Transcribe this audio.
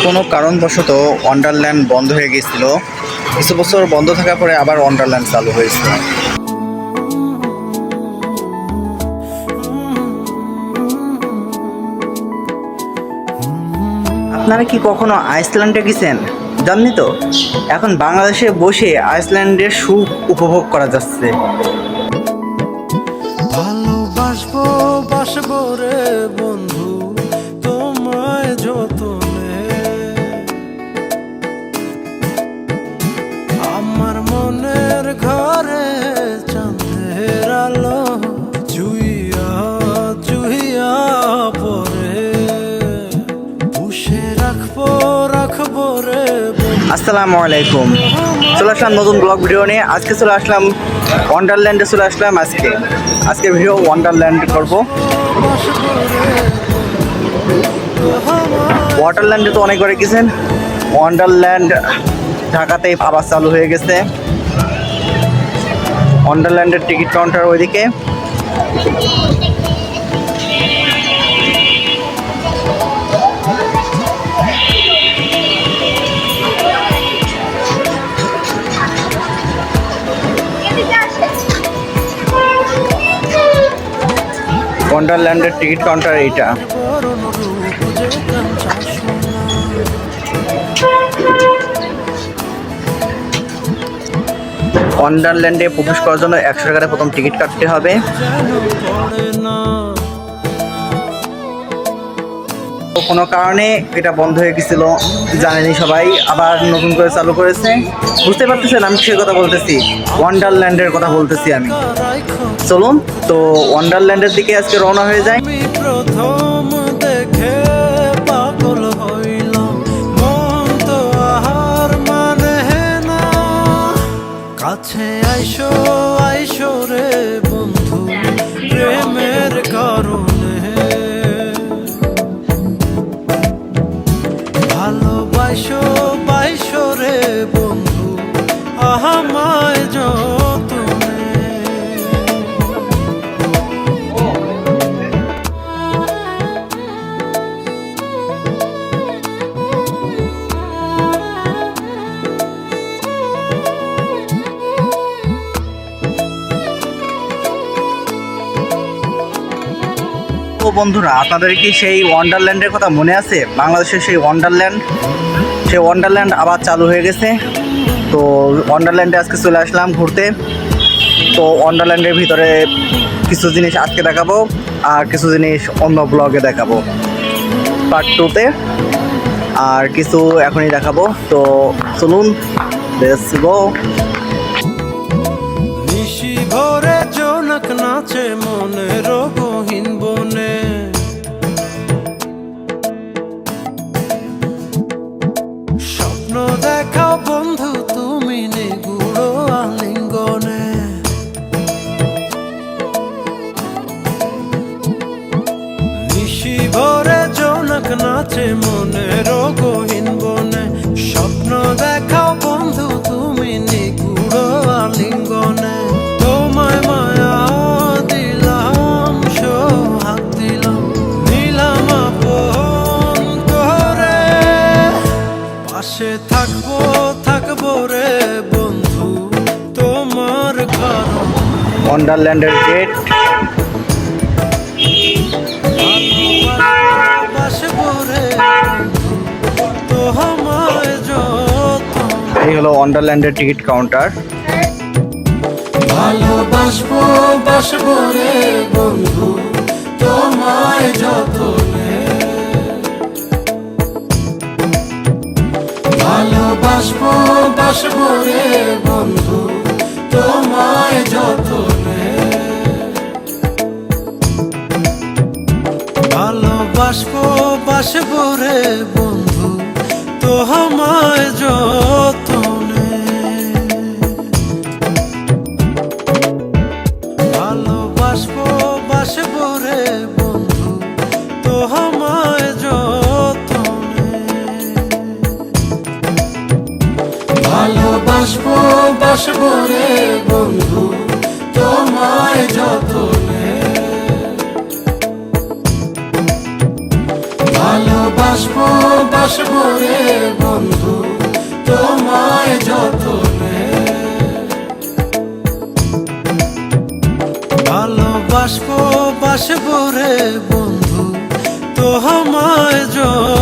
কোনো কারণবশত ওয়ান্ডারল্যান্ড বন্ধ হয়ে গিয়েছিল। কিছু বছর বন্ধ থাকার পরে আবার ওয়ান্ডারল্যান্ড চালু হয়েছিল। আপনারা কি কখনো আইসল্যান্ডে গেছেন? জাননি তো, এখন বাংলাদেশে বসে আইসল্যান্ডের সুখ উপভোগ করা যাচ্ছে। ভালোবাসবো বাসবো রে বন্ধু তোমায় যতনে, আমার মনের ঘরে চাঁদের আলো জুইয়া জুইয়া পরে পুষে রাখবো রাখবো রে। আসসালামু আলাইকুম, চলে আসলাম নতুন ব্লগ ভিডিও নিয়ে। আজকে চলে আসলাম ওয়ান্ডারল্যান্ডে, চলে আসলাম আজকে ভিডিও ওয়ান্ডারল্যান্ড করব। ওয়াটারল্যান্ডে তো অনেকবার গেছেন, ওয়ান্ডারল্যান্ড ঢাকাতেই আবার চালু হয়ে গেছে। ওয়ান্ডারল্যান্ডের টিকিট কাউন্টার ওইদিকে। ওয়ান্ডারল্যান্ডের টিকিট কাউন্টার এইটা। ওয়ান্ডারল্যান্ডে প্রবেশ করার জন্য 100 টাকা প্রথম টিকিট কাটতে হবে। কোনো কারণে এটা বন্ধ হয়ে গেছিল, জানেনি সবাই, আবার নতুন করে চালু করেছে। বুঝতে পারতেছেন আমি কিসের কথা বলতেছি? ওয়ান্ডারল্যান্ডের কথা বলতেছি আমি। চলুন তো ওয়ান্ডারল্যান্ডের দিকে আজকে রওনা হয়ে যায়। প্রথম দেখে পাগল হইলাম, মন তো আহার মানে না, কাছে আইসো আইসো রে বন্ধু প্রেমের কারণে, ভালোবাসো বাইসো রে বন্ধু আমায় যতনে। তো বন্ধুরা, আপনাদের কি সেই ওয়ান্ডারল্যান্ডের কথা মনে আছে? বাংলাদেশের সেই ওয়ান্ডারল্যান্ড আবার চালু হয়ে গেছে। তো ওয়ান্ডারল্যান্ডে আজকে চলে আসলাম ঘুরতে। তো ওয়ান্ডারল্যান্ডের ভিতরে কিছু জিনিস আজকে দেখাবো, আর কিছু জিনিস অন্য ব্লগে দেখাবো পার্ট 2-তে, আর কিছু এখনই দেখাবো। তো চলুন, লেটস গো। নিশি ভোরে জোনাক নাচে মনের গহীন বনে, স্বপ্ন দেখাও বন্ধু তুমি নিগুড় আলিঙ্গনে, নিশি ভোরে জোনাক নাচে মনের গহীন বনে, স্বপ্ন দেখাও বন্ধু তুমি নিগুড় আলিঙ্গনে, তোমায় মায়া দিলাম সোহাগ দিলাম নিলাম আপন করে, পাশে থাকবো থাকবো রে বন্ধু তোমার কারণ, ওয়ান্ডারল্যান্ডের গেট। ভালোবাসবো রে বন্ধু তোমায় যতনে। এই হলো ওয়ান্ডারল্যান্ডের টিকিট কাউন্টার। ভালোবাসবো বাসবো রে বন্ধু তোমায় যতনে, ভালোবাসবো বাসবো রে বন্ধু তোমায় যতনে, ভালোবাসবো বাসবো রে বন্ধু তোমায় যতনে, ভালোবাসবো বাসবো রে বন্ধু তোমায় যতনে, ভালোবাসবো বাসবো রে বন্ধু তোমায় যতনে, ভালোবাসবো বাসবো রে বাসবো রে বন্ধু তোমায় যতনে।